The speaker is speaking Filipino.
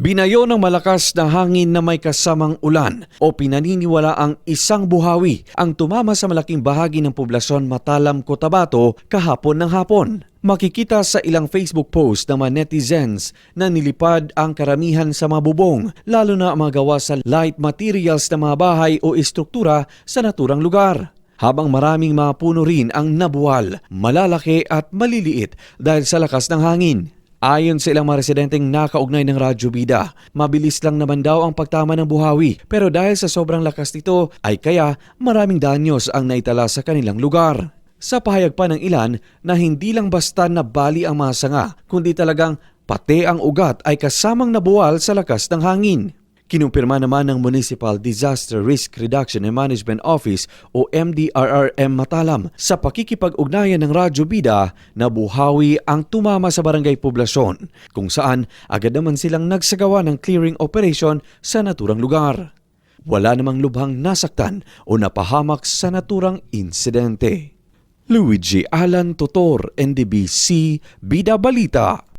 Binayo ng malakas na hangin na may kasamang ulan o pinaniniwala ang isang buhawi ang tumama sa malaking bahagi ng poblasyon Matalam, Cotabato kahapon ng hapon. Makikita sa ilang Facebook post ng mga netizens na nilipad ang karamihan sa mga bubong, lalo na ang mga gawa sa light materials na mga bahay o istruktura sa naturang lugar. Habang maraming mga puno rin ang nabuwal, malalaki at maliliit dahil sa lakas ng hangin. Ayon sa ilang mga residenteng nakaugnay ng Radyo Bida, mabilis lang naman daw ang pagtama ng buhawi pero dahil sa sobrang lakas nito ay kaya maraming danyos ang naitala sa kanilang lugar. Sa pahayag pa ng ilan na hindi lang basta nabali ang mga sanga kundi talagang pati ang ugat ay kasamang nabuwal sa lakas ng hangin. Kinumpirma naman ng Municipal Disaster Risk Reduction and Management Office o MDRRM Matalam sa pakikipag-ugnayan ng Radyo Bida na buhawi ang tumama sa barangay poblasyon kung saan agad naman silang nagsagawa ng clearing operation sa naturang lugar. Wala namang lubhang nasaktan o napahamak sa naturang insidente. Luigi Alan Totor, NDBC, Bida Balita.